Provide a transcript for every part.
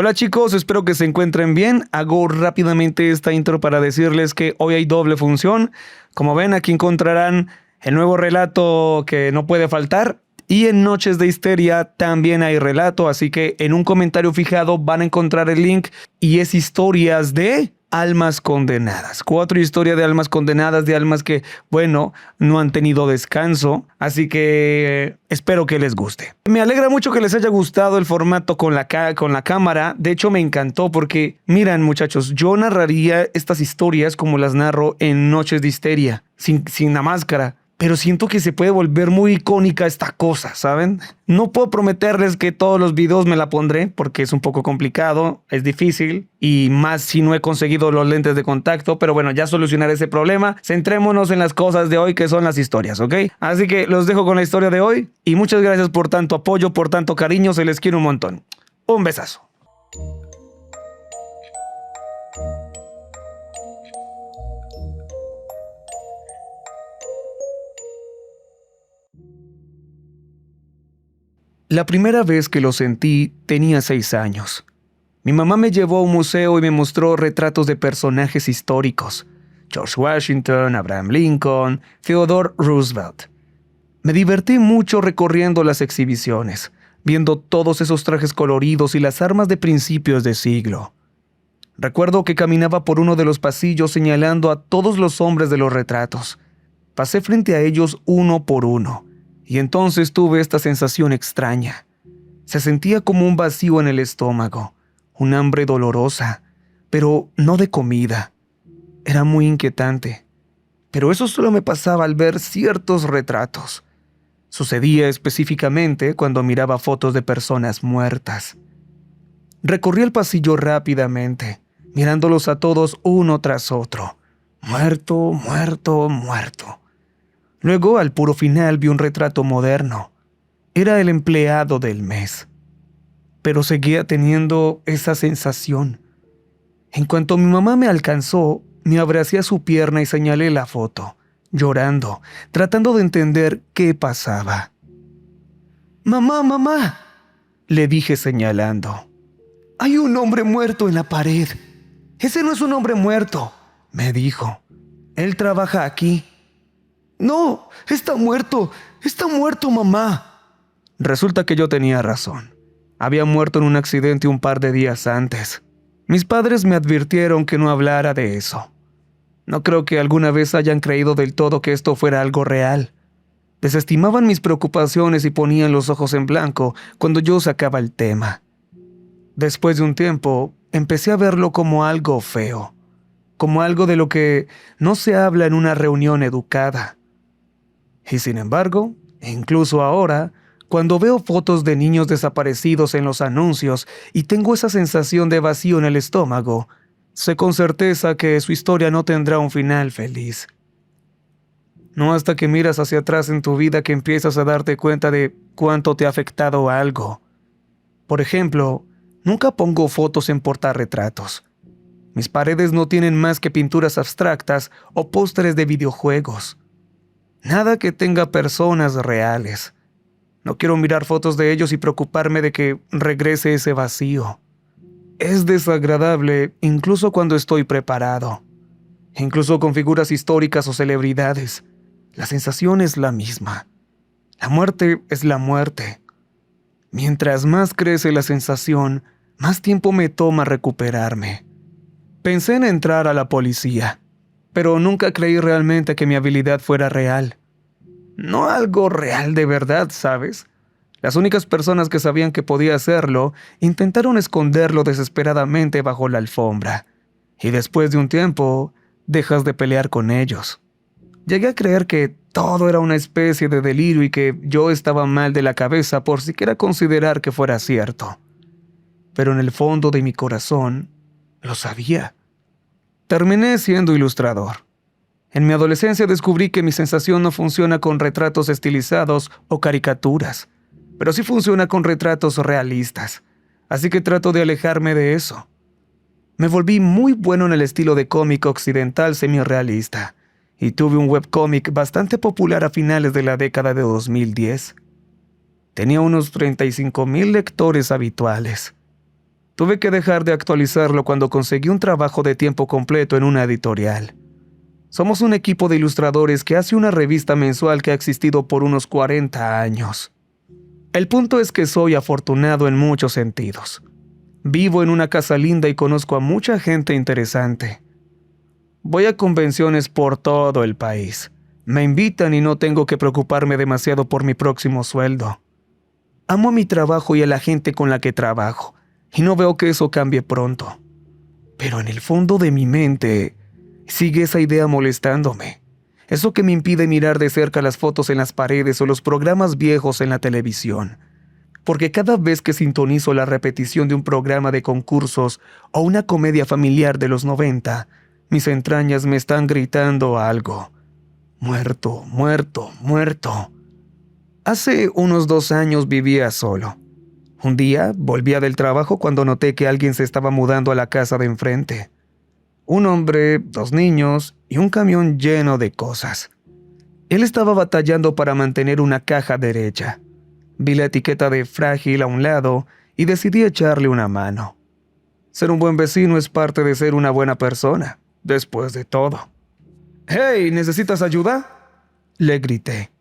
Hola chicos, espero que se encuentren bien. Hago rápidamente esta intro para decirles que hoy hay doble función. Como ven, aquí encontrarán el nuevo relato que no puede faltar. Y en Noches de Histeria también hay relato, así que en un comentario fijado van a encontrar el link y es historias de almas condenadas. 4 historias de almas condenadas, de almas que, bueno, no han tenido descanso, así que espero que les guste. Me alegra mucho que les haya gustado el formato con la cámara. De hecho, me encantó porque, miran muchachos, yo narraría estas historias como las narro en Noches de Histeria, sin la máscara. Pero siento que se puede volver muy icónica esta cosa, ¿saben? No puedo prometerles que todos los videos me la pondré porque es un poco complicado, es difícil y más si no he conseguido los lentes de contacto, pero bueno, ya solucionaré ese problema. Centrémonos en las cosas de hoy que son las historias, ¿ok? Así que los dejo con la historia de hoy y muchas gracias por tanto apoyo, por tanto cariño, se les quiere un montón. Un besazo. La primera vez que lo sentí tenía 6 años. Mi mamá me llevó a un museo y me mostró retratos de personajes históricos. George Washington, Abraham Lincoln, Theodore Roosevelt. Me divertí mucho recorriendo las exhibiciones, viendo todos esos trajes coloridos y las armas de principios de siglo. Recuerdo que caminaba por uno de los pasillos señalando a todos los hombres de los retratos. Pasé frente a ellos uno por uno. Y entonces tuve esta sensación extraña. Se sentía como un vacío en el estómago, un hambre dolorosa, pero no de comida. Era muy inquietante. Pero eso solo me pasaba al ver ciertos retratos. Sucedía específicamente cuando miraba fotos de personas muertas. Recorrí el pasillo rápidamente, mirándolos a todos uno tras otro. Muerto, muerto, muerto. Luego, al puro final, vi un retrato moderno. Era el empleado del mes. Pero seguía teniendo esa sensación. En cuanto mi mamá me alcanzó, me abracé a su pierna y señalé la foto, llorando, tratando de entender qué pasaba. «¡Mamá, mamá!», le dije señalando. «Hay un hombre muerto en la pared». «Ese no es un hombre muerto», me dijo. «Él trabaja aquí». «No, está muerto, mamá». Resulta que yo tenía razón. Había muerto en un accidente un par de días antes. Mis padres me advirtieron que no hablara de eso. No creo que alguna vez hayan creído del todo que esto fuera algo real. Desestimaban mis preocupaciones y ponían los ojos en blanco cuando yo sacaba el tema. Después de un tiempo, empecé a verlo como algo feo, como algo de lo que no se habla en una reunión educada. Y sin embargo, incluso ahora, cuando veo fotos de niños desaparecidos en los anuncios y tengo esa sensación de vacío en el estómago, sé con certeza que su historia no tendrá un final feliz. No hasta que miras hacia atrás en tu vida que empiezas a darte cuenta de cuánto te ha afectado algo. Por ejemplo, nunca pongo fotos en portarretratos. Mis paredes no tienen más que pinturas abstractas o pósteres de videojuegos. Nada que tenga personas reales. No quiero mirar fotos de ellos y preocuparme de que regrese ese vacío. Es desagradable incluso cuando estoy preparado. Incluso con figuras históricas o celebridades. La sensación es la misma. La muerte es la muerte. Mientras más crece la sensación, más tiempo me toma recuperarme. Pensé en entrar a la policía, pero nunca creí realmente que mi habilidad fuera real. No algo real de verdad, ¿sabes? Las únicas personas que sabían que podía hacerlo intentaron esconderlo desesperadamente bajo la alfombra. Y después de un tiempo, dejas de pelear con ellos. Llegué a creer que todo era una especie de delirio y que yo estaba mal de la cabeza por siquiera considerar que fuera cierto. Pero en el fondo de mi corazón, lo sabía. Terminé siendo ilustrador. En mi adolescencia descubrí que mi sensación no funciona con retratos estilizados o caricaturas, pero sí funciona con retratos realistas, así que trato de alejarme de eso. Me volví muy bueno en el estilo de cómic occidental semi-realista, y tuve un webcómic bastante popular a finales de la década de 2010. Tenía unos 35,000 lectores habituales. Tuve que dejar de actualizarlo cuando conseguí un trabajo de tiempo completo en una editorial. Somos un equipo de ilustradores que hace una revista mensual que ha existido por unos 40 años. El punto es que soy afortunado en muchos sentidos. Vivo en una casa linda y conozco a mucha gente interesante. Voy a convenciones por todo el país. Me invitan y no tengo que preocuparme demasiado por mi próximo sueldo. Amo mi trabajo y a la gente con la que trabajo, y no veo que eso cambie pronto. Pero en el fondo de mi mente sigue esa idea molestándome. Eso que me impide mirar de cerca las fotos en las paredes o los programas viejos en la televisión. Porque cada vez que sintonizo la repetición de un programa de concursos o una comedia familiar de los 90, mis entrañas me están gritando algo. Muerto, muerto, muerto. Hace unos 2 años vivía solo. Un día volvía del trabajo cuando noté que alguien se estaba mudando a la casa de enfrente. Un hombre, 2 niños y un camión lleno de cosas. Él estaba batallando para mantener una caja derecha. Vi la etiqueta de frágil a un lado y decidí echarle una mano. Ser un buen vecino es parte de ser una buena persona, después de todo. «¡Hey! ¿Necesitas ayuda?», le grité.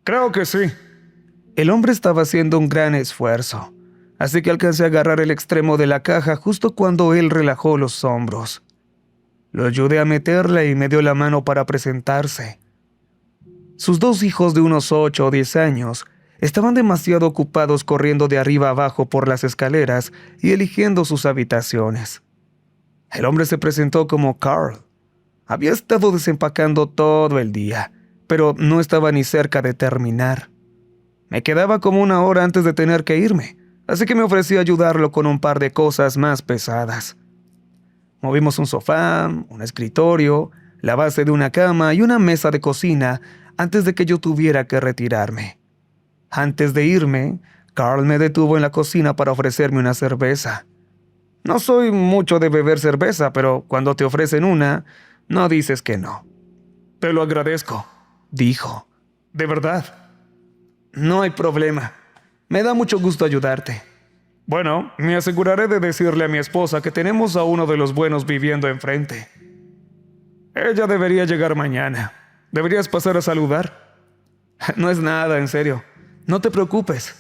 «Creo que sí». El hombre estaba haciendo un gran esfuerzo, así que alcancé a agarrar el extremo de la caja justo cuando él relajó los hombros. Lo ayudé a meterla y me dio la mano para presentarse. Sus 2 hijos de unos 8 o 10 años estaban demasiado ocupados corriendo de arriba abajo por las escaleras y eligiendo sus habitaciones. El hombre se presentó como Carl. Había estado desempacando todo el día, pero no estaba ni cerca de terminar. Me quedaba como 1 hora antes de tener que irme, así que me ofrecí a ayudarlo con un par de cosas más pesadas. Movimos un sofá, un escritorio, la base de una cama y una mesa de cocina antes de que yo tuviera que retirarme. Antes de irme, Carl me detuvo en la cocina para ofrecerme una cerveza. No soy mucho de beber cerveza, pero cuando te ofrecen una, no dices que no. «Te lo agradezco», dijo. «De verdad». «No hay problema. Me da mucho gusto ayudarte». «Bueno, me aseguraré de decirle a mi esposa que tenemos a uno de los buenos viviendo enfrente. Ella debería llegar mañana. ¿Deberías pasar a saludar?» «No es nada, en serio. No te preocupes».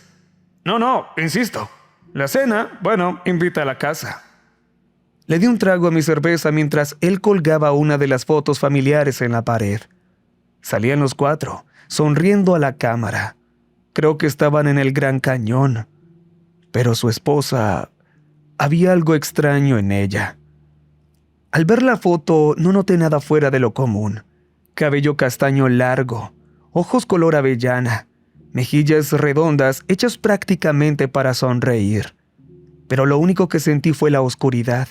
No, insisto. La cena, bueno, invita a la casa». Le di un trago a mi cerveza mientras él colgaba una de las fotos familiares en la pared. Salían los 4, sonriendo a la cámara. Creo que estaban en el Gran Cañón. Pero su esposa, había algo extraño en ella. Al ver la foto no noté nada fuera de lo común. Cabello castaño largo, ojos color avellana, mejillas redondas hechas prácticamente para sonreír. Pero lo único que sentí fue la oscuridad.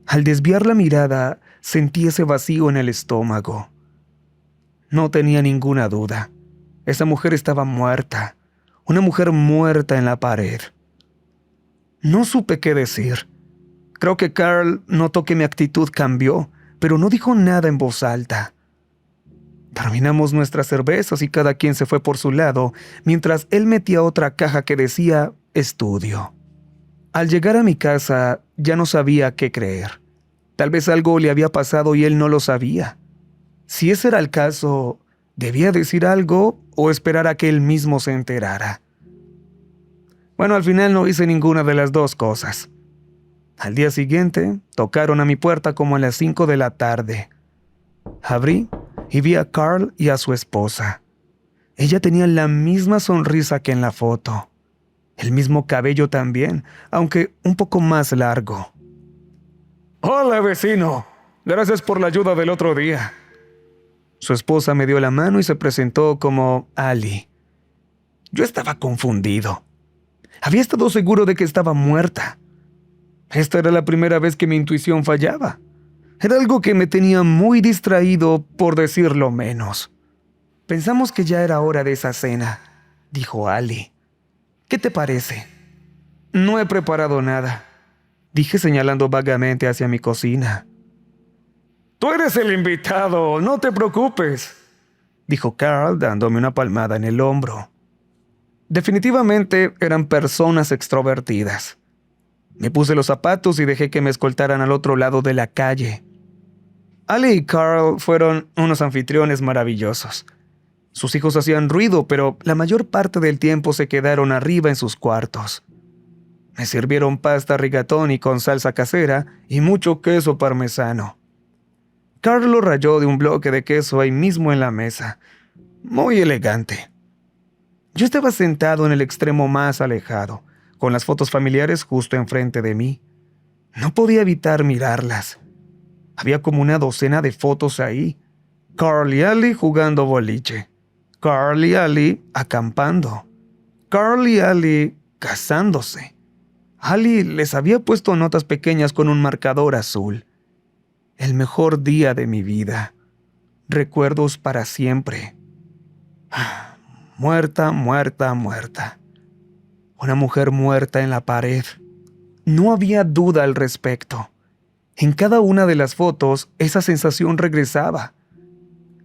Al desviar la mirada, sentí ese vacío en el estómago. No tenía ninguna duda. Esa mujer estaba muerta. Una mujer muerta en la pared. No supe qué decir. Creo que Carl notó que mi actitud cambió, pero no dijo nada en voz alta. Terminamos nuestras cervezas y cada quien se fue por su lado, mientras él metía otra caja que decía «Estudio». Al llegar a mi casa, ya no sabía qué creer. Tal vez algo le había pasado y él no lo sabía. Si ese era el caso, ¿debía decir algo o esperar a que él mismo se enterara? Bueno, al final no hice ninguna de las 2 cosas. Al día siguiente, tocaron a mi puerta como a las 5 de la tarde. Abrí y vi a Carl y a su esposa. Ella tenía la misma sonrisa que en la foto. El mismo cabello también, aunque un poco más largo. «Hola, vecino. Gracias por la ayuda del otro día». Su esposa me dio la mano y se presentó como Ali. Yo estaba confundido. Había estado seguro de que estaba muerta. Esta era la primera vez que mi intuición fallaba. Era algo que me tenía muy distraído, por decirlo menos. «Pensamos que ya era hora de esa cena», dijo Ali. «¿Qué te parece?» «No he preparado nada», dije señalando vagamente hacia mi cocina. «Tú eres el invitado, no te preocupes», dijo Carl dándome una palmada en el hombro. Definitivamente eran personas extrovertidas. Me puse los zapatos y dejé que me escoltaran al otro lado de la calle. Ali y Carl fueron unos anfitriones maravillosos. Sus hijos hacían ruido, pero la mayor parte del tiempo se quedaron arriba en sus cuartos. Me sirvieron pasta rigatoni con salsa casera y mucho queso parmesano. Carl lo ralló de un bloque de queso ahí mismo en la mesa. Muy elegante. Yo estaba sentado en el extremo más alejado, con las fotos familiares justo enfrente de mí. No podía evitar mirarlas. Había como una docena de fotos ahí. Carl y Ali jugando boliche. Carl y Ali acampando. Carl y Ali casándose. Ali les había puesto notas pequeñas con un marcador azul. El mejor día de mi vida. Recuerdos para siempre. Muerta, muerta, muerta. Una mujer muerta en la pared. No había duda al respecto. En cada una de las fotos, esa sensación regresaba.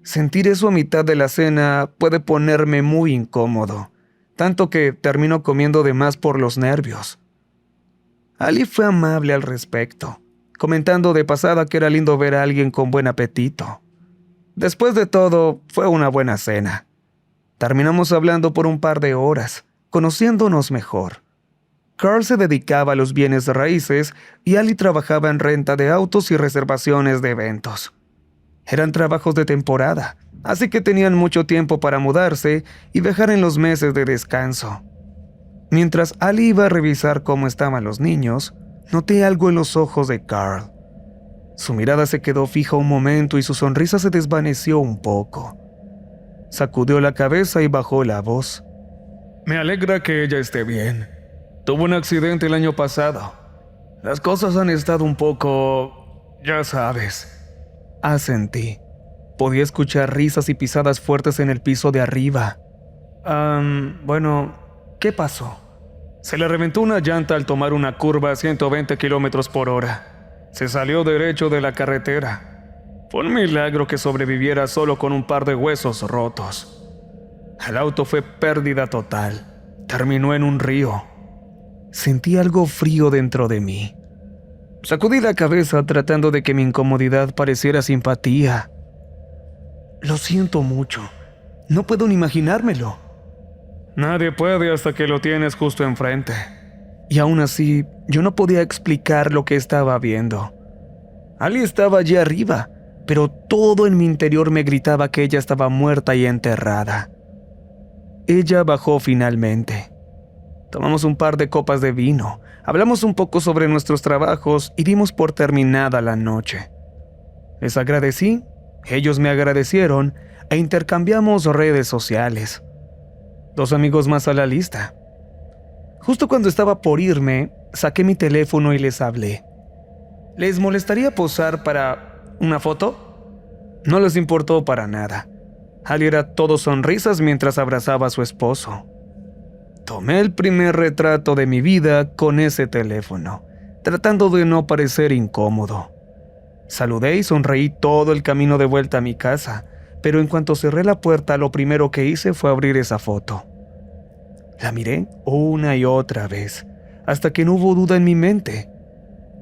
Sentir eso a mitad de la cena puede ponerme muy incómodo, tanto que termino comiendo de más por los nervios. Ali fue amable al respecto, comentando de pasada que era lindo ver a alguien con buen apetito. Después de todo, fue una buena cena. Terminamos hablando por un par de horas, conociéndonos mejor. Carl se dedicaba a los bienes raíces y Ali trabajaba en renta de autos y reservaciones de eventos. Eran trabajos de temporada, así que tenían mucho tiempo para mudarse y viajar en los meses de descanso. Mientras Ali iba a revisar cómo estaban los niños, noté algo en los ojos de Carl. Su mirada se quedó fija un momento y su sonrisa se desvaneció un poco. Sacudió la cabeza y bajó la voz. Me alegra que ella esté bien. Tuvo un accidente el año pasado. Las cosas han estado un poco... ya sabes. Asentí. Podía escuchar risas y pisadas fuertes en el piso de arriba. Bueno, ¿qué pasó? Se le reventó una llanta al tomar una curva a 120 kilómetros por hora. Se salió derecho de la carretera. Fue un milagro que sobreviviera solo con un par de huesos rotos. El auto fue pérdida total. Terminó en un río. Sentí algo frío dentro de mí. Sacudí la cabeza tratando de que mi incomodidad pareciera simpatía. Lo siento mucho. No puedo ni imaginármelo. Nadie puede hasta que lo tienes justo enfrente. Y aún así, yo no podía explicar lo que estaba viendo. Ali estaba allí arriba, pero todo en mi interior me gritaba que ella estaba muerta y enterrada. Ella bajó finalmente. Tomamos un par de copas de vino, hablamos un poco sobre nuestros trabajos y dimos por terminada la noche. Les agradecí, ellos me agradecieron e intercambiamos redes sociales. 2 amigos más a la lista. Justo cuando estaba por irme, saqué mi teléfono y les hablé. ¿Les molestaría posar para una foto? No les importó para nada. Ali era todo sonrisas mientras abrazaba a su esposo. Tomé el primer retrato de mi vida con ese teléfono, tratando de no parecer incómodo. Saludé y sonreí todo el camino de vuelta a mi casa, pero en cuanto cerré la puerta, lo primero que hice fue abrir esa foto. La miré una y otra vez, hasta que no hubo duda en mi mente.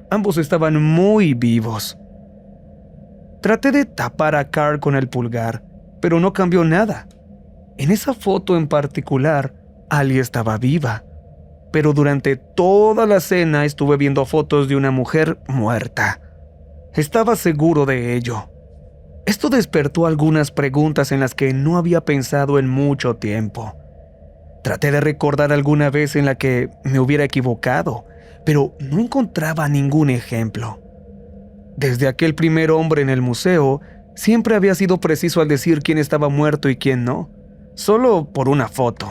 Ambos estaban muy vivos. Traté de tapar a Carl con el pulgar, pero no cambió nada. En esa foto en particular, Ali estaba viva, pero durante toda la cena estuve viendo fotos de una mujer muerta. Estaba seguro de ello. Esto despertó algunas preguntas en las que no había pensado en mucho tiempo. Traté de recordar alguna vez en la que me hubiera equivocado, pero no encontraba ningún ejemplo. Desde aquel primer hombre en el museo, siempre había sido preciso al decir quién estaba muerto y quién no, solo por una foto.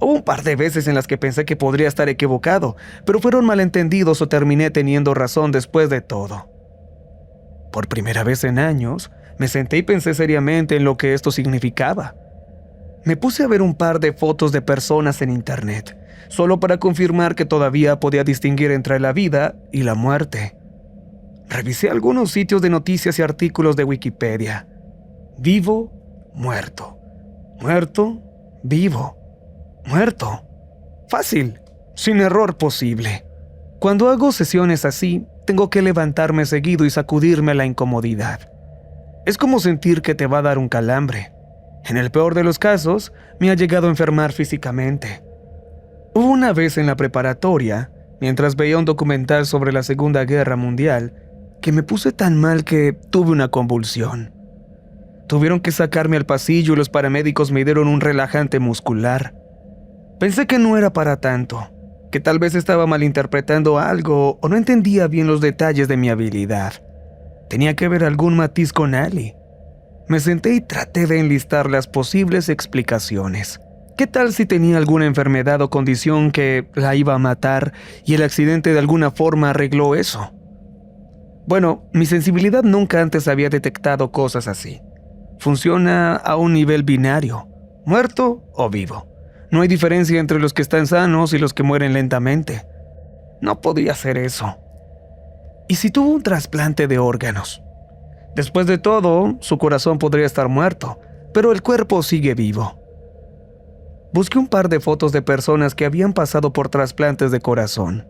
Hubo un par de veces en las que pensé que podría estar equivocado, pero fueron malentendidos o terminé teniendo razón después de todo. Por primera vez en años, me senté y pensé seriamente en lo que esto significaba. Me puse a ver un par de fotos de personas en internet, solo para confirmar que todavía podía distinguir entre la vida y la muerte. Revisé algunos sitios de noticias y artículos de Wikipedia. Vivo, muerto. Muerto, vivo. Muerto. Fácil, sin error posible. Cuando hago sesiones así, tengo que levantarme seguido y sacudirme la incomodidad. Es como sentir que te va a dar un calambre. En el peor de los casos, me ha llegado a enfermar físicamente. Hubo una vez en la preparatoria, mientras veía un documental sobre la Segunda Guerra Mundial, que me puse tan mal que tuve una convulsión. Tuvieron que sacarme al pasillo y los paramédicos me dieron un relajante muscular. Pensé que no era para tanto, que tal vez estaba malinterpretando algo o no entendía bien los detalles de mi habilidad. Tenía que ver algún matiz con Ali. Me senté y traté de enlistar las posibles explicaciones. ¿Qué tal si tenía alguna enfermedad o condición que la iba a matar y el accidente de alguna forma arregló eso? Bueno, mi sensibilidad nunca antes había detectado cosas así. Funciona a un nivel binario, muerto o vivo. No hay diferencia entre los que están sanos y los que mueren lentamente. No podía hacer eso. ¿Y si tuvo un trasplante de órganos? Después de todo, su corazón podría estar muerto, pero el cuerpo sigue vivo. Busqué un par de fotos de personas que habían pasado por trasplantes de corazón.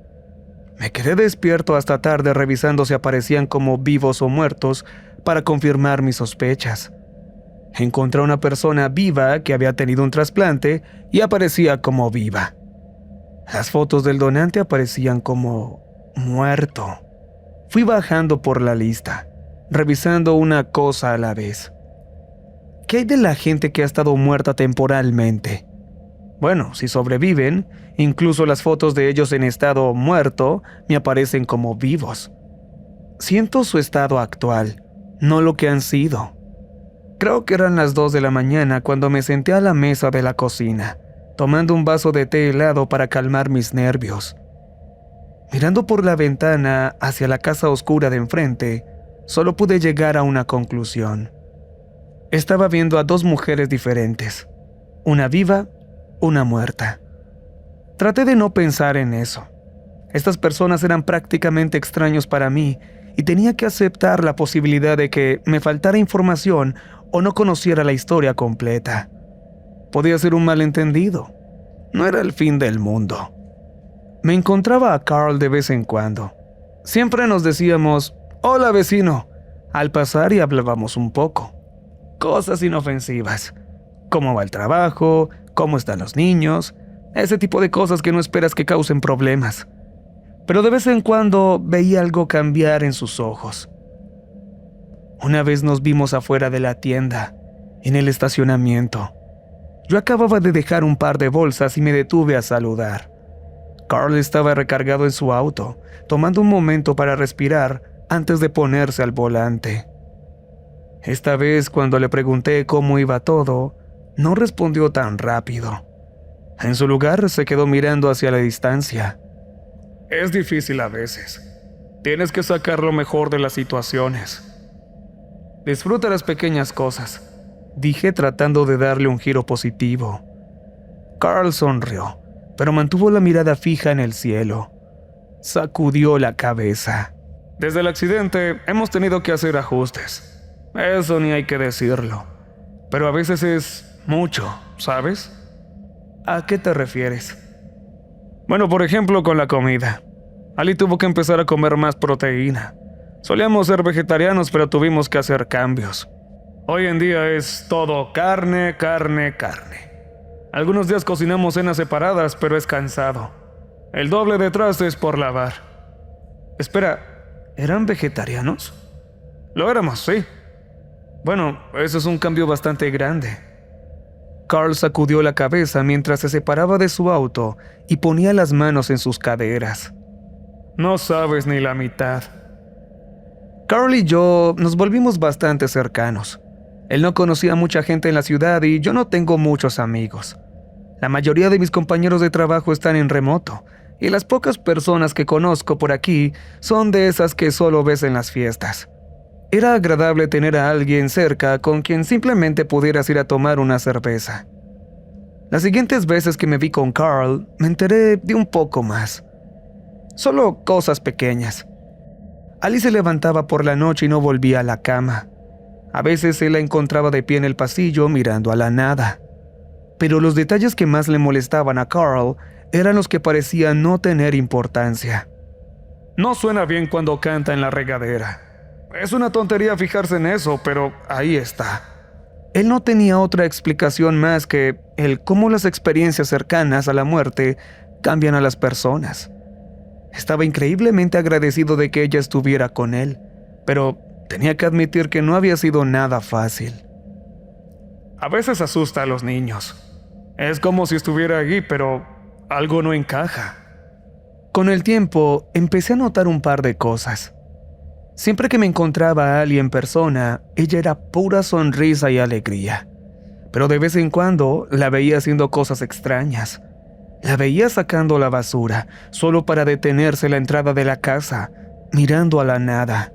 Me quedé despierto hasta tarde revisando si aparecían como vivos o muertos para confirmar mis sospechas. Encontré a una persona viva que había tenido un trasplante y aparecía como viva. Las fotos del donante aparecían como muerto. Fui bajando por la lista, revisando una cosa a la vez. ¿Qué hay de la gente que ha estado muerta temporalmente? Bueno, si sobreviven, incluso las fotos de ellos en estado muerto me aparecen como vivos. Siento su estado actual, no lo que han sido. Creo que eran las 2 de la mañana cuando me senté a la mesa de la cocina, tomando un vaso de té helado para calmar mis nervios. Mirando por la ventana hacia la casa oscura de enfrente, solo pude llegar a una conclusión. Estaba viendo a 2 mujeres diferentes, una viva, una muerta. Traté de no pensar en eso. Estas personas eran prácticamente extraños para mí y tenía que aceptar la posibilidad de que me faltara información o no conociera la historia completa. Podía ser un malentendido. No era el fin del mundo. Me encontraba a Carl de vez en cuando. Siempre nos decíamos, «Hola, vecino», al pasar y hablábamos un poco. Cosas inofensivas. ¿Cómo va el trabajo? ¿Cómo están los niños? Ese tipo de cosas que no esperas que causen problemas. Pero de vez en cuando veía algo cambiar en sus ojos. Una vez nos vimos afuera de la tienda, en el estacionamiento. Yo acababa de dejar un par de bolsas y me detuve a saludar. Carl estaba recargado en su auto, tomando un momento para respirar antes de ponerse al volante. Esta vez, cuando le pregunté cómo iba todo, no respondió tan rápido. En su lugar, se quedó mirando hacia la distancia. Es difícil a veces. Tienes que sacar lo mejor de las situaciones. Disfruta las pequeñas cosas, dije tratando de darle un giro positivo. Carl sonrió, pero mantuvo la mirada fija en el cielo. Sacudió la cabeza. Desde el accidente hemos tenido que hacer ajustes. Eso ni hay que decirlo. Pero a veces es mucho, ¿sabes? ¿A qué te refieres? Bueno, por ejemplo, con la comida. Ali tuvo que empezar a comer más proteína. Solíamos ser vegetarianos, pero tuvimos que hacer cambios. Hoy en día es todo carne, carne, carne. Algunos días cocinamos cenas separadas, pero es cansado. El doble de trastes por lavar. Espera, ¿eran vegetarianos? Lo éramos, sí. Bueno, eso es un cambio bastante grande. Carl sacudió la cabeza mientras se separaba de su auto y ponía las manos en sus caderas. No sabes ni la mitad. Carl y yo nos volvimos bastante cercanos. Él no conocía a mucha gente en la ciudad y yo no tengo muchos amigos. La mayoría de mis compañeros de trabajo están en remoto y las pocas personas que conozco por aquí son de esas que solo ves en las fiestas. Era agradable tener a alguien cerca con quien simplemente pudieras ir a tomar una cerveza. Las siguientes veces que me vi con Carl, me enteré de un poco más. Solo cosas pequeñas. Ali se levantaba por la noche y no volvía a la cama. A veces él la encontraba de pie en el pasillo mirando a la nada. Pero los detalles que más le molestaban a Carl eran los que parecían no tener importancia. No suena bien cuando canta en la regadera. Es una tontería fijarse en eso, pero ahí está. Él no tenía otra explicación más que el cómo las experiencias cercanas a la muerte cambian a las personas. Estaba increíblemente agradecido de que ella estuviera con él, pero tenía que admitir que no había sido nada fácil. A veces asusta a los niños. Es como si estuviera allí, pero algo no encaja. Con el tiempo, empecé a notar un par de cosas. Siempre que me encontraba a Ali en persona, ella era pura sonrisa y alegría. Pero de vez en cuando la veía haciendo cosas extrañas. La veía sacando la basura, solo para detenerse en la entrada de la casa, mirando a la nada.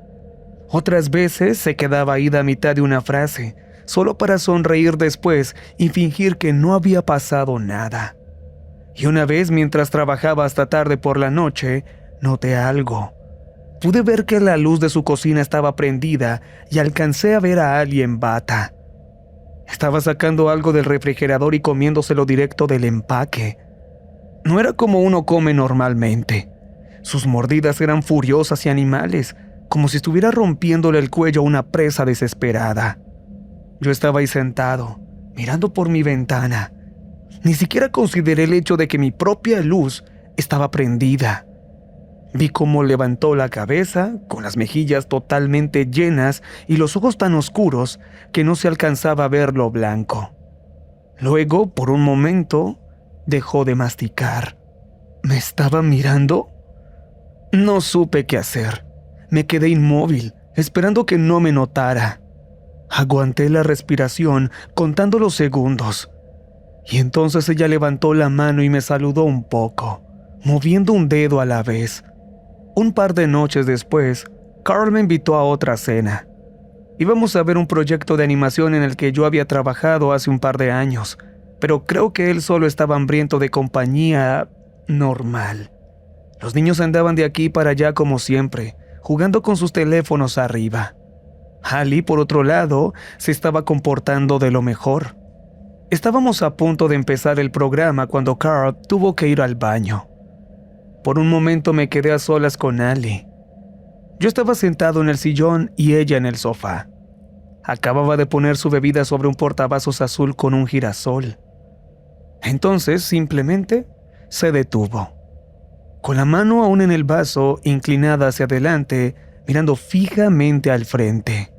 Otras veces se quedaba ida a mitad de una frase, solo para sonreír después y fingir que no había pasado nada. Y una vez, mientras trabajaba hasta tarde por la noche, noté algo. Pude ver que la luz de su cocina estaba prendida y alcancé a ver a Ali en bata. Estaba sacando algo del refrigerador y comiéndoselo directo del empaque. No era como uno come normalmente. Sus mordidas eran furiosas y animales, como si estuviera rompiéndole el cuello a una presa desesperada. Yo estaba ahí sentado, mirando por mi ventana. Ni siquiera consideré el hecho de que mi propia luz estaba prendida. Vi cómo levantó la cabeza, con las mejillas totalmente llenas y los ojos tan oscuros que no se alcanzaba a ver lo blanco. Luego, por un momento, dejó de masticar. ¿Me estaba mirando? No supe qué hacer. Me quedé inmóvil, esperando que no me notara. Aguanté la respiración, contando los segundos. Y entonces ella levantó la mano y me saludó un poco, moviendo un dedo a la vez. Un par de noches después, Carl me invitó a otra cena. Íbamos a ver un proyecto de animación en el que yo había trabajado hace un par de años, pero creo que él solo estaba hambriento de compañía normal. Los niños andaban de aquí para allá como siempre, jugando con sus teléfonos arriba. Ali, por otro lado, se estaba comportando de lo mejor. Estábamos a punto de empezar el programa cuando Carl tuvo que ir al baño. Por un momento me quedé a solas con Ali. Yo estaba sentado en el sillón y ella en el sofá. Acababa de poner su bebida sobre un portavasos azul con un girasol. Entonces, simplemente, se detuvo. Con la mano aún en el vaso, inclinada hacia adelante, mirando fijamente al frente.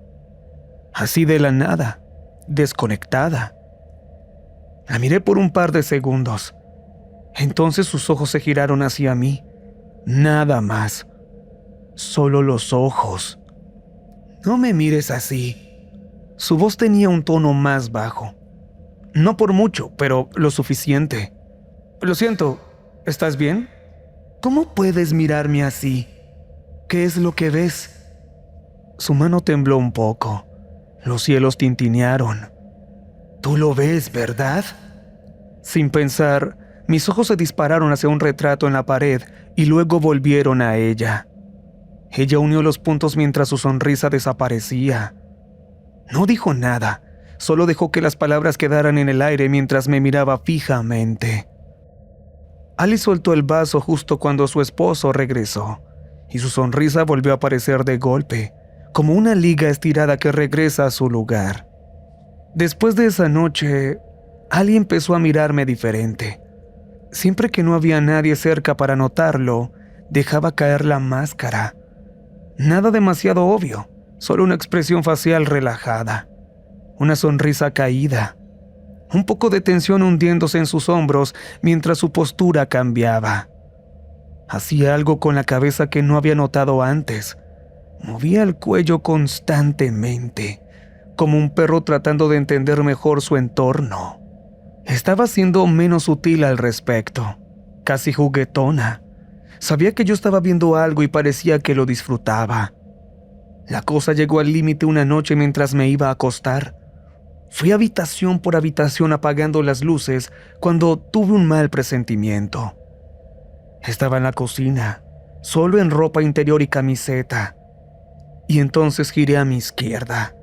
Así de la nada, desconectada. La miré por un par de segundos. Entonces sus ojos se giraron hacia mí. Nada más. Solo los ojos. No me mires así. Su voz tenía un tono más bajo. No por mucho, pero lo suficiente. Lo siento, ¿estás bien? ¿Cómo puedes mirarme así? ¿Qué es lo que ves? Su mano tembló un poco. Los cielos tintinearon. Tú lo ves, ¿verdad? Sin pensar, mis ojos se dispararon hacia un retrato en la pared y luego volvieron a ella. Ella unió los puntos mientras su sonrisa desaparecía. No dijo nada, solo dejó que las palabras quedaran en el aire mientras me miraba fijamente. Ali soltó el vaso justo cuando su esposo regresó, y su sonrisa volvió a aparecer de golpe, como una liga estirada que regresa a su lugar. Después de esa noche, Ali empezó a mirarme diferente. Siempre que no había nadie cerca para notarlo, dejaba caer la máscara. Nada demasiado obvio, solo una expresión facial relajada, una sonrisa caída, un poco de tensión hundiéndose en sus hombros mientras su postura cambiaba. Hacía algo con la cabeza que no había notado antes. Movía el cuello constantemente, como un perro tratando de entender mejor su entorno. Estaba siendo menos sutil al respecto, casi juguetona. Sabía que yo estaba viendo algo y parecía que lo disfrutaba. La cosa llegó al límite una noche mientras me iba a acostar. Fui habitación por habitación apagando las luces cuando tuve un mal presentimiento. Estaba en la cocina, solo en ropa interior y camiseta. Y entonces giré a mi izquierda.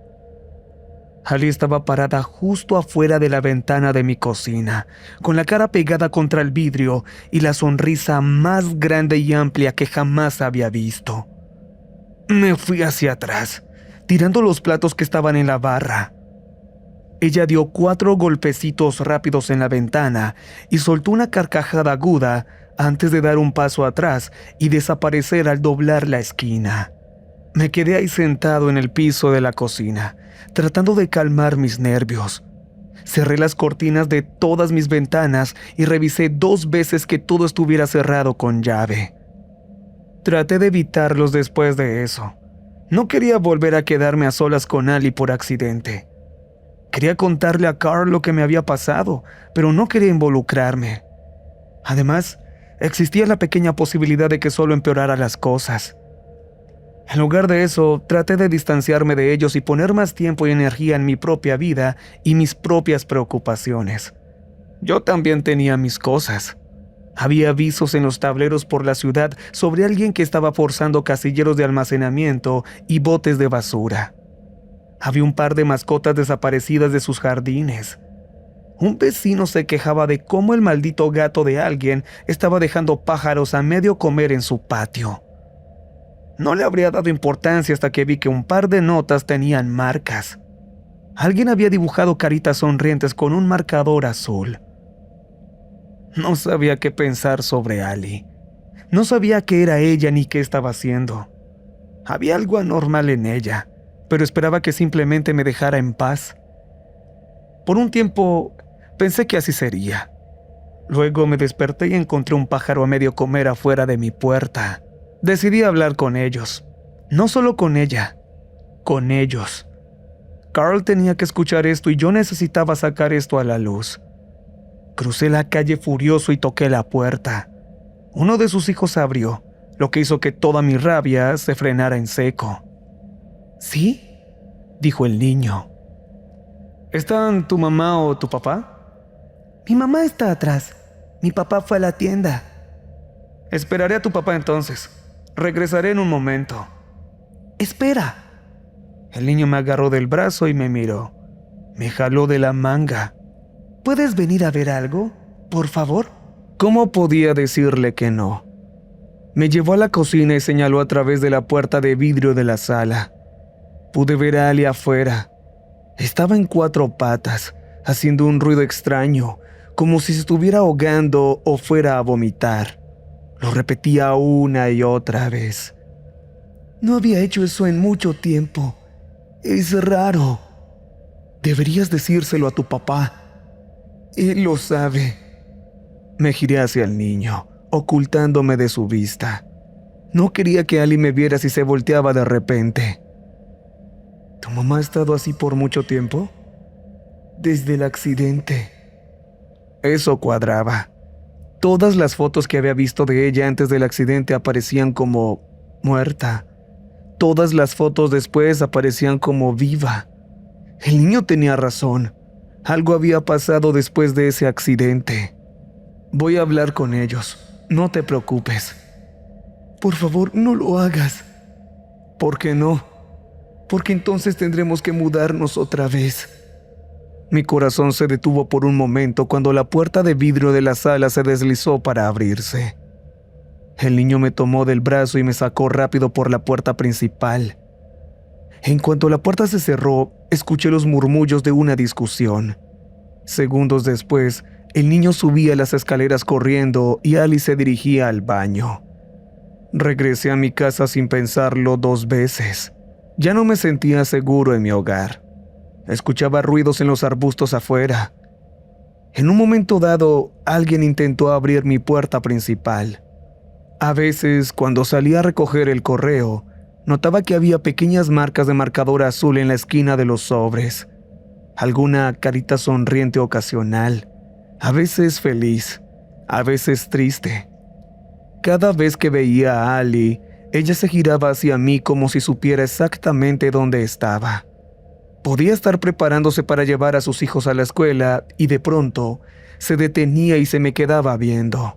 Ali estaba parada justo afuera de la ventana de mi cocina, con la cara pegada contra el vidrio y la sonrisa más grande y amplia que jamás había visto. Me fui hacia atrás, tirando los platos que estaban en la barra. Ella dio 4 golpecitos rápidos en la ventana y soltó una carcajada aguda antes de dar un paso atrás y desaparecer al doblar la esquina. Me quedé ahí sentado en el piso de la cocina, tratando de calmar mis nervios. Cerré las cortinas de todas mis ventanas y revisé 2 veces que todo estuviera cerrado con llave. Traté de evitarlos después de eso. No quería volver a quedarme a solas con Ali por accidente. Quería contarle a Carl lo que me había pasado, pero no quería involucrarme. Además, existía la pequeña posibilidad de que solo empeorara las cosas. En lugar de eso, traté de distanciarme de ellos y poner más tiempo y energía en mi propia vida y mis propias preocupaciones. Yo también tenía mis cosas. Había avisos en los tableros por la ciudad sobre alguien que estaba forzando casilleros de almacenamiento y botes de basura. Había un par de mascotas desaparecidas de sus jardines. Un vecino se quejaba de cómo el maldito gato de alguien estaba dejando pájaros a medio comer en su patio. No le habría dado importancia hasta que vi que un par de notas tenían marcas. Alguien había dibujado caritas sonrientes con un marcador azul. No sabía qué pensar sobre Ali. No sabía qué era ella ni qué estaba haciendo. Había algo anormal en ella, pero esperaba que simplemente me dejara en paz. Por un tiempo pensé que así sería. Luego me desperté y encontré un pájaro a medio comer afuera de mi puerta. Decidí hablar con ellos. No solo con ella, con ellos. Carl tenía que escuchar esto y yo necesitaba sacar esto a la luz. Crucé la calle furioso y toqué la puerta. Uno de sus hijos abrió, lo que hizo que toda mi rabia se frenara en seco. ¿Sí?, dijo el niño. ¿Están tu mamá o tu papá? Mi mamá está atrás. Mi papá fue a la tienda. Esperaré a tu papá entonces. Regresaré en un momento. ¡Espera! El niño me agarró del brazo y me miró. Me jaló de la manga. ¿Puedes venir a ver algo, por favor? ¿Cómo podía decirle que no? Me llevó a la cocina y señaló a través de la puerta de vidrio de la sala. Pude ver a Ali afuera. Estaba en 4 patas, haciendo un ruido extraño, como si se estuviera ahogando o fuera a vomitar. Lo repetía una y otra vez. No había hecho eso en mucho tiempo. Es raro. Deberías decírselo a tu papá. Él lo sabe. Me giré hacia el niño, ocultándome de su vista. No quería que Ali me viera si se volteaba de repente. ¿Tu mamá ha estado así por mucho tiempo? Desde el accidente. Eso cuadraba. Todas las fotos que había visto de ella antes del accidente aparecían como muerta. Todas las fotos después aparecían como viva. El niño tenía razón. Algo había pasado después de ese accidente. Voy a hablar con ellos. No te preocupes. Por favor, no lo hagas. ¿Por qué no? Porque entonces tendremos que mudarnos otra vez. Mi corazón se detuvo por un momento cuando la puerta de vidrio de la sala se deslizó para abrirse. El niño me tomó del brazo y me sacó rápido por la puerta principal. En cuanto la puerta se cerró, escuché los murmullos de una discusión. Segundos después, el niño subía las escaleras corriendo y Ali se dirigía al baño. Regresé a mi casa sin pensarlo 2 veces. Ya no me sentía seguro en mi hogar. Escuchaba ruidos en los arbustos afuera. En un momento dado, alguien intentó abrir mi puerta principal. A veces, cuando salía a recoger el correo, notaba que había pequeñas marcas de marcador azul en la esquina de los sobres. Alguna carita sonriente ocasional, a veces feliz, a veces triste. Cada vez que veía a Ali, ella se giraba hacia mí como si supiera exactamente dónde estaba. Podía estar preparándose para llevar a sus hijos a la escuela y de pronto se detenía y se me quedaba viendo.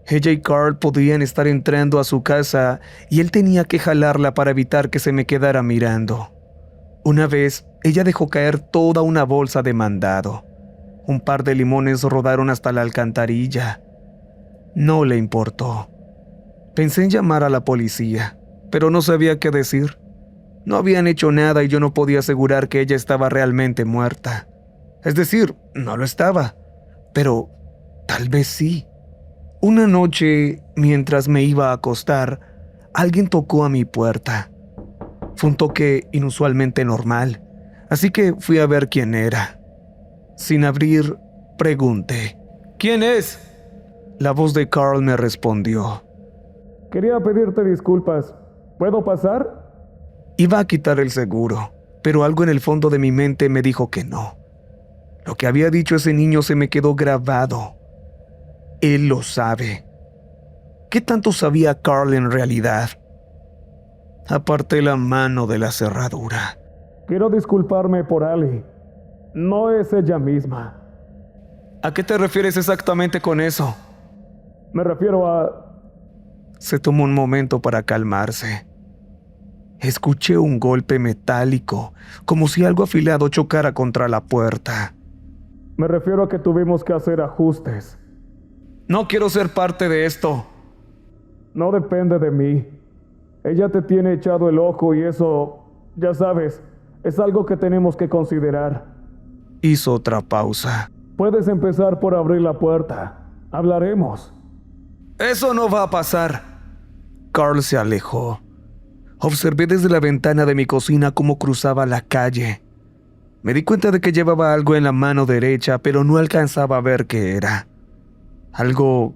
Ella y Carl podían estar entrando a su casa y él tenía que jalarla para evitar que se me quedara mirando. Una vez, ella dejó caer toda una bolsa de mandado. Un par de limones rodaron hasta la alcantarilla. No le importó. Pensé en llamar a la policía, pero no sabía qué decir. No habían hecho nada y yo no podía asegurar que ella estaba realmente muerta. Es decir, no lo estaba, pero tal vez sí. Una noche, mientras me iba a acostar, alguien tocó a mi puerta. Fue un toque inusualmente normal, así que fui a ver quién era. Sin abrir, pregunté: ¿Quién es? La voz de Carl me respondió: Quería pedirte disculpas. ¿Puedo pasar? Iba a quitar el seguro, pero algo en el fondo de mi mente me dijo que no. Lo que había dicho ese niño se me quedó grabado. Él lo sabe. ¿Qué tanto sabía Carl en realidad? Aparté la mano de la cerradura. Quiero disculparme por Ali. No es ella misma. ¿A qué te refieres exactamente con eso? Me refiero a... Se tomó un momento para calmarse. Escuché un golpe metálico, como si algo afilado chocara contra la puerta. Me refiero a que tuvimos que hacer ajustes. No quiero ser parte de esto. No depende de mí. Ella te tiene echado el ojo y eso, ya sabes, es algo que tenemos que considerar. Hizo otra pausa. Puedes empezar por abrir la puerta. Hablaremos. Eso no va a pasar. Carl se alejó. Observé desde la ventana de mi cocina cómo cruzaba la calle. Me di cuenta de que llevaba algo en la mano derecha, pero no alcanzaba a ver qué era. Algo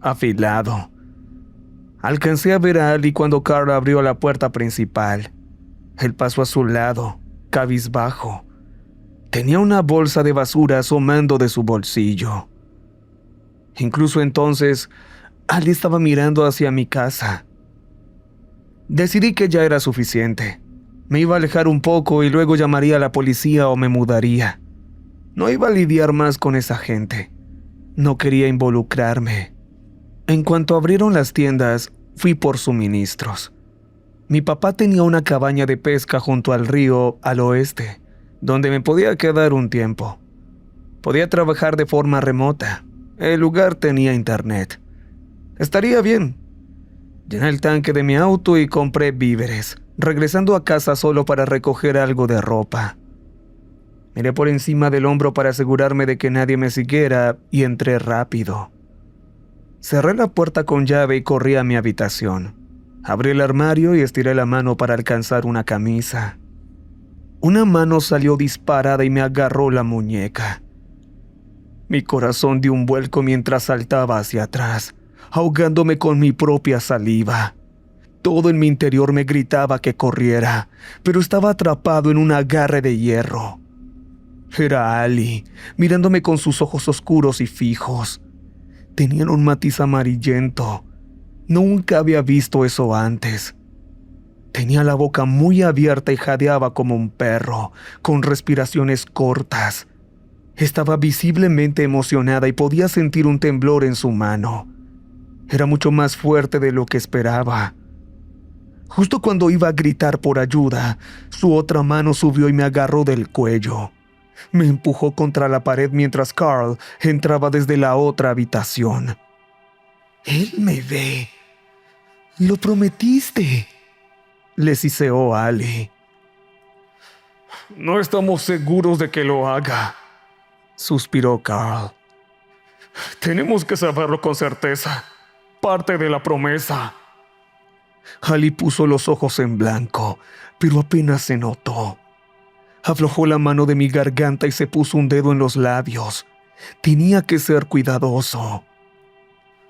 afilado. Alcancé a ver a Ali cuando Carl abrió la puerta principal. Él pasó a su lado, cabizbajo. Tenía una bolsa de basura asomando de su bolsillo. Incluso entonces, Ali estaba mirando hacia mi casa. Decidí que ya era suficiente. Me iba a alejar un poco y luego llamaría a la policía o me mudaría. No iba a lidiar más con esa gente. No quería involucrarme. En cuanto abrieron las tiendas, fui por suministros. Mi papá tenía una cabaña de pesca junto al río al oeste, donde me podía quedar un tiempo. Podía trabajar de forma remota. El lugar tenía internet. Estaría bien. Llené el tanque de mi auto y compré víveres, regresando a casa solo para recoger algo de ropa. Miré por encima del hombro para asegurarme de que nadie me siguiera y entré rápido. Cerré la puerta con llave y corrí a mi habitación. Abrí el armario y estiré la mano para alcanzar una camisa. Una mano salió disparada y me agarró la muñeca. Mi corazón dio un vuelco mientras saltaba hacia atrás, ahogándome con mi propia saliva. Todo en mi interior me gritaba que corriera, pero estaba atrapado en un agarre de hierro. Era Ali, mirándome con sus ojos oscuros y fijos. Tenían un matiz amarillento. Nunca había visto eso antes. Tenía la boca muy abierta y jadeaba como un perro, con respiraciones cortas. Estaba visiblemente emocionada y podía sentir un temblor en su mano. Era mucho más fuerte de lo que esperaba. Justo cuando iba a gritar por ayuda, su otra mano subió y me agarró del cuello. Me empujó contra la pared mientras Carl entraba desde la otra habitación. «Él me ve. Lo prometiste», le siseó Ali. No estamos seguros de que lo haga, suspiró Carl. Tenemos que saberlo con certeza. Parte de la promesa. Ali puso los ojos en blanco, pero apenas se notó. Aflojó la mano de mi garganta y se puso un dedo en los labios. Tenía que ser cuidadoso.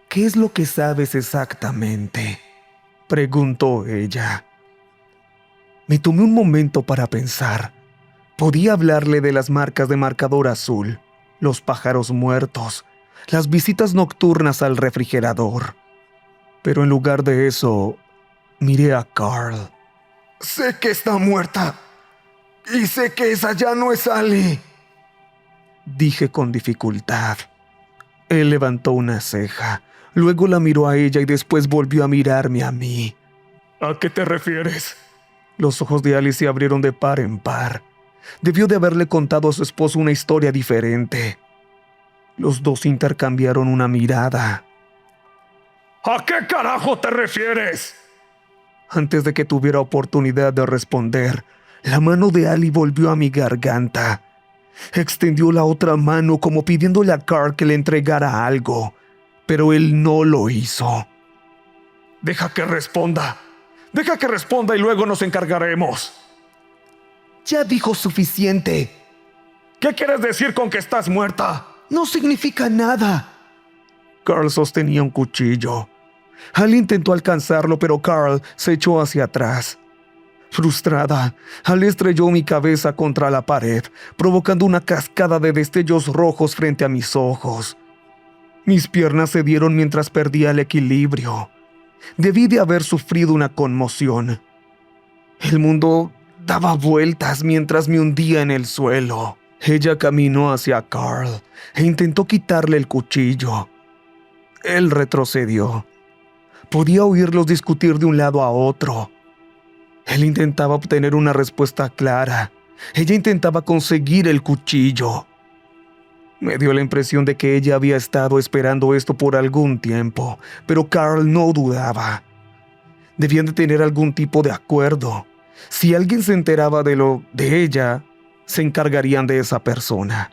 «¿Qué es lo que sabes exactamente?», preguntó ella. Me tomé un momento para pensar. Podía hablarle de las marcas de marcador azul, los pájaros muertos, las visitas nocturnas al refrigerador. Pero en lugar de eso, miré a Carl. «Sé que está muerta. Y sé que esa ya no es Ali», dije con dificultad. Él levantó una ceja, luego la miró a ella y después volvió a mirarme a mí. ¿A qué te refieres? Los ojos de Alice se abrieron de par en par. Debió de haberle contado a su esposo una historia diferente. Los dos intercambiaron una mirada. ¿A qué carajo te refieres? Antes de que tuviera oportunidad de responder, la mano de Ali volvió a mi garganta. Extendió la otra mano como pidiéndole a Carl que le entregara algo, pero él no lo hizo. Deja que responda y luego nos encargaremos. Ya dijo suficiente. ¿Qué quieres decir con que estás muerta? No significa nada. Carl sostenía un cuchillo. Ali intentó alcanzarlo, pero Carl se echó hacia atrás. Frustrada, Ali estrelló mi cabeza contra la pared, provocando una cascada de destellos rojos frente a mis ojos. Mis piernas se dieron mientras perdía el equilibrio. Debí de haber sufrido una conmoción. El mundo daba vueltas mientras me hundía en el suelo. Ella caminó hacia Carl e intentó quitarle el cuchillo. Él retrocedió. Podía oírlos discutir de un lado a otro. Él intentaba obtener una respuesta clara. Ella intentaba conseguir el cuchillo. Me dio la impresión de que ella había estado esperando esto por algún tiempo, pero Carl no dudaba. Debían de tener algún tipo de acuerdo. Si alguien se enteraba de ella, se encargarían de esa persona.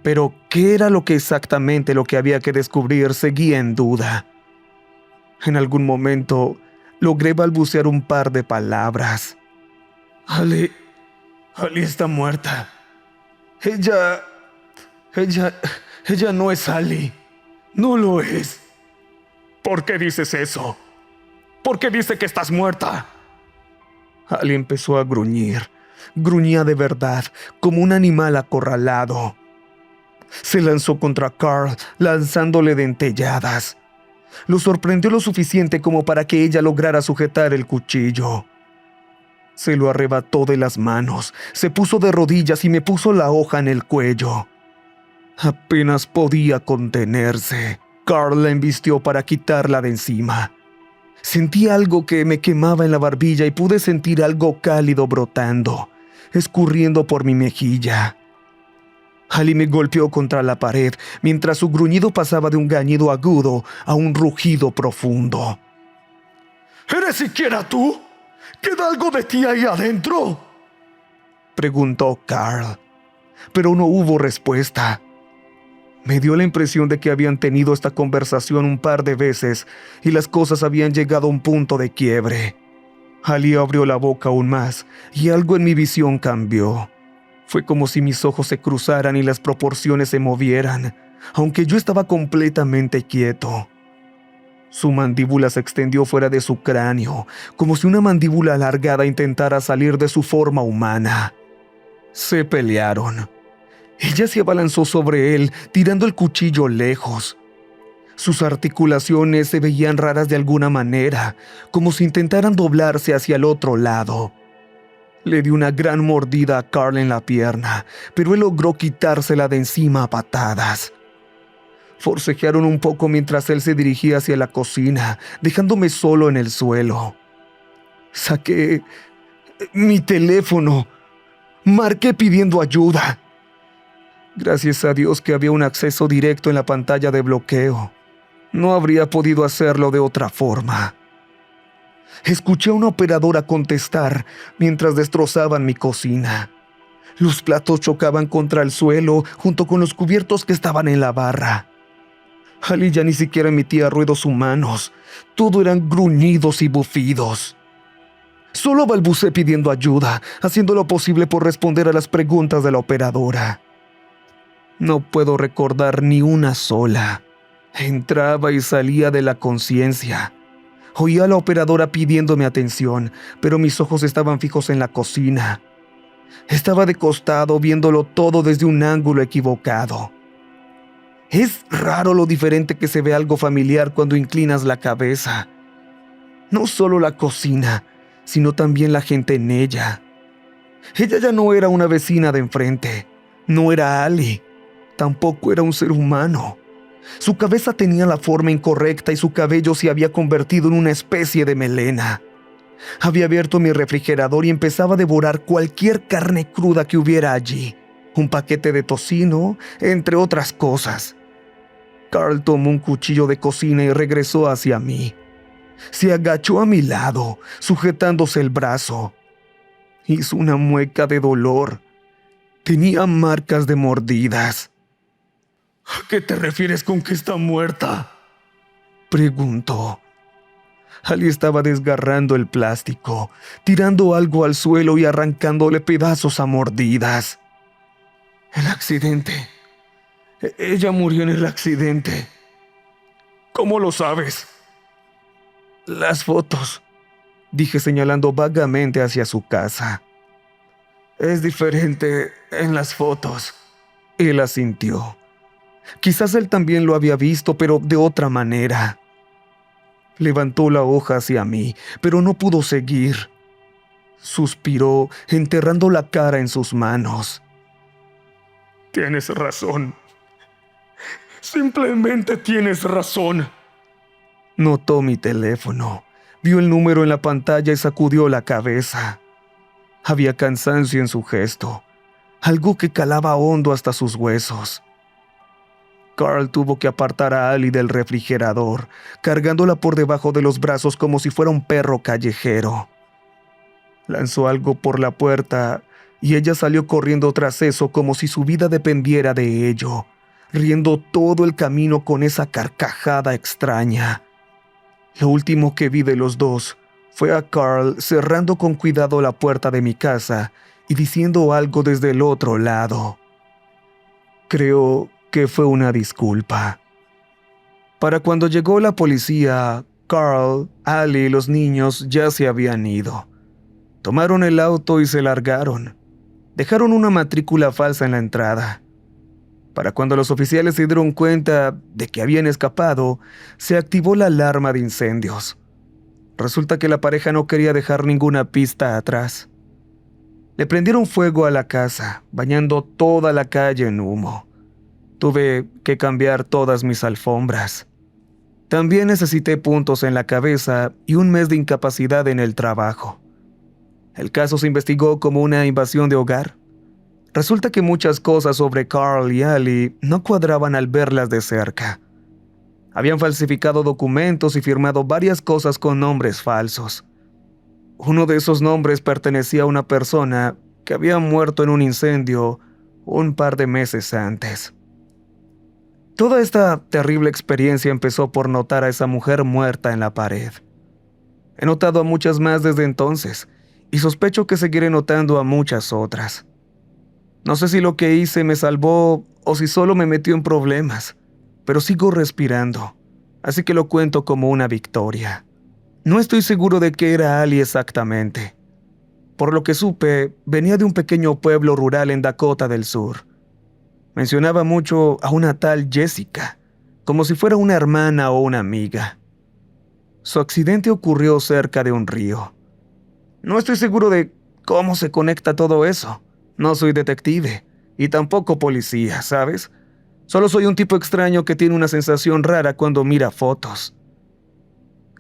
Pero, ¿qué era exactamente lo que había que descubrir? Seguía en duda. En algún momento, logré balbucear un par de palabras. Ali está muerta. Ella no es Ali. No lo es. ¿Por qué dices eso? ¿Por qué dice que estás muerta? Ali empezó a gruñir. Gruñía de verdad, como un animal acorralado. Se lanzó contra Carl, lanzándole dentelladas. Lo sorprendió lo suficiente como para que ella lograra sujetar el cuchillo. Se lo arrebató de las manos, se puso de rodillas y me puso la hoja en el cuello. Apenas podía contenerse. Carl la embistió para quitarla de encima. Sentí algo que me quemaba en la barbilla y pude sentir algo cálido brotando, escurriendo por mi mejilla. Ali me golpeó contra la pared mientras su gruñido pasaba de un gañido agudo a un rugido profundo. ¿Eres siquiera tú? ¿Queda algo de ti ahí adentro?, preguntó Carl, pero no hubo respuesta. Me dio la impresión de que habían tenido esta conversación un par de veces y las cosas habían llegado a un punto de quiebre. Ali abrió la boca aún más y algo en mi visión cambió. Fue como si mis ojos se cruzaran y las proporciones se movieran, aunque yo estaba completamente quieto. Su mandíbula se extendió fuera de su cráneo, como si una mandíbula alargada intentara salir de su forma humana. Se pelearon. Ella se abalanzó sobre él, tirando el cuchillo lejos. Sus articulaciones se veían raras de alguna manera, como si intentaran doblarse hacia el otro lado. Le dio una gran mordida a Carl en la pierna, pero él logró quitársela de encima a patadas. Forcejearon un poco mientras él se dirigía hacia la cocina, dejándome solo en el suelo. Saqué mi teléfono. Marqué pidiendo ayuda. Gracias a Dios que había un acceso directo en la pantalla de bloqueo. No habría podido hacerlo de otra forma. Escuché a una operadora contestar mientras destrozaban mi cocina. Los platos chocaban contra el suelo junto con los cubiertos que estaban en la barra. Ali ya ni siquiera emitía ruidos humanos. Todo eran gruñidos y bufidos. Solo balbuceé pidiendo ayuda, haciendo lo posible por responder a las preguntas de la operadora. No puedo recordar ni una sola. Entraba y salía de la conciencia. Oía a la operadora pidiéndome atención, pero mis ojos estaban fijos en la cocina. Estaba de costado viéndolo todo desde un ángulo equivocado. Es raro lo diferente que se ve algo familiar cuando inclinas la cabeza. No solo la cocina, sino también la gente en ella. Ella ya no era una vecina de enfrente, no era Ali, tampoco era un ser humano. Su cabeza tenía la forma incorrecta y su cabello se había convertido en una especie de melena. Había abierto mi refrigerador y empezaba a devorar cualquier carne cruda que hubiera allí. Un paquete de tocino, entre otras cosas. Carl tomó un cuchillo de cocina y regresó hacia mí. Se agachó a mi lado, sujetándose el brazo. Hizo una mueca de dolor. Tenía marcas de mordidas. ¿A qué te refieres con que está muerta?, preguntó. Ali estaba desgarrando el plástico, tirando algo al suelo y arrancándole pedazos a mordidas. El accidente. Ella murió en el accidente. ¿Cómo lo sabes? Las fotos, dije señalando vagamente hacia su casa. Es diferente en las fotos. Él asintió. Quizás él también lo había visto, pero de otra manera. Levantó la hoja hacia mí, pero no pudo seguir. Suspiró, enterrando la cara en sus manos. Tienes razón. Simplemente tienes razón. Notó mi teléfono, vio el número en la pantalla y sacudió la cabeza. Había cansancio en su gesto, algo que calaba hondo hasta sus huesos. Carl tuvo que apartar a Ali del refrigerador, cargándola por debajo de los brazos como si fuera un perro callejero. Lanzó algo por la puerta y ella salió corriendo tras eso como si su vida dependiera de ello, riendo todo el camino con esa carcajada extraña. Lo último que vi de los dos fue a Carl cerrando con cuidado la puerta de mi casa y diciendo algo desde el otro lado. Creo que fue una disculpa. Para cuando llegó la policía, Carl, Ali y los niños ya se habían ido. Tomaron el auto y se largaron. Dejaron una matrícula falsa en la entrada. Para cuando los oficiales se dieron cuenta de que habían escapado, se activó la alarma de incendios. Resulta que la pareja no quería dejar ninguna pista atrás. Le prendieron fuego a la casa, bañando toda la calle en humo. Tuve que cambiar todas mis alfombras. También necesité puntos en la cabeza y un mes de incapacidad en el trabajo. El caso se investigó como una invasión de hogar. Resulta que muchas cosas sobre Carl y Ali no cuadraban al verlas de cerca. Habían falsificado documentos y firmado varias cosas con nombres falsos. Uno de esos nombres pertenecía a una persona que había muerto en un incendio un par de meses antes. Toda esta terrible experiencia empezó por notar a esa mujer muerta en la pared. He notado a muchas más desde entonces, y sospecho que seguiré notando a muchas otras. No sé si lo que hice me salvó o si solo me metió en problemas, pero sigo respirando, así que lo cuento como una victoria. No estoy seguro de qué era Ali exactamente. Por lo que supe, venía de un pequeño pueblo rural en Dakota del Sur. Mencionaba mucho a una tal Jessica, como si fuera una hermana o una amiga. Su accidente ocurrió cerca de un río. No estoy seguro de cómo se conecta todo eso. No soy detective y tampoco policía, ¿sabes? Solo soy un tipo extraño que tiene una sensación rara cuando mira fotos.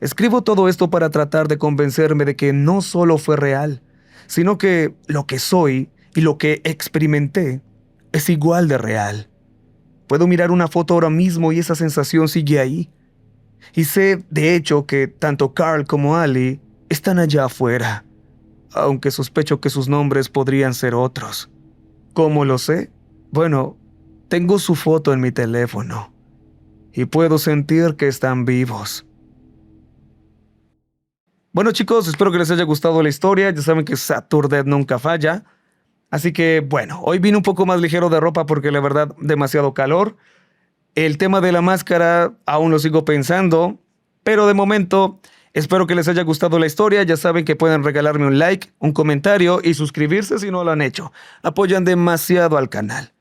Escribo todo esto para tratar de convencerme de que no solo fue real, sino que lo que soy y lo que experimenté es igual de real. Puedo mirar una foto ahora mismo y esa sensación sigue ahí. Y sé, de hecho, que tanto Carl como Ali están allá afuera, aunque sospecho que sus nombres podrían ser otros. ¿Cómo lo sé? Bueno, tengo su foto en mi teléfono y puedo sentir que están vivos. Bueno, chicos, espero que les haya gustado la historia. Ya saben que Saturday nunca falla. Así que, bueno, hoy vine un poco más ligero de ropa porque la verdad, demasiado calor. El tema de la máscara aún lo sigo pensando, pero de momento espero que les haya gustado la historia. Ya saben que pueden regalarme un like, un comentario y suscribirse si no lo han hecho. Apoyan demasiado al canal.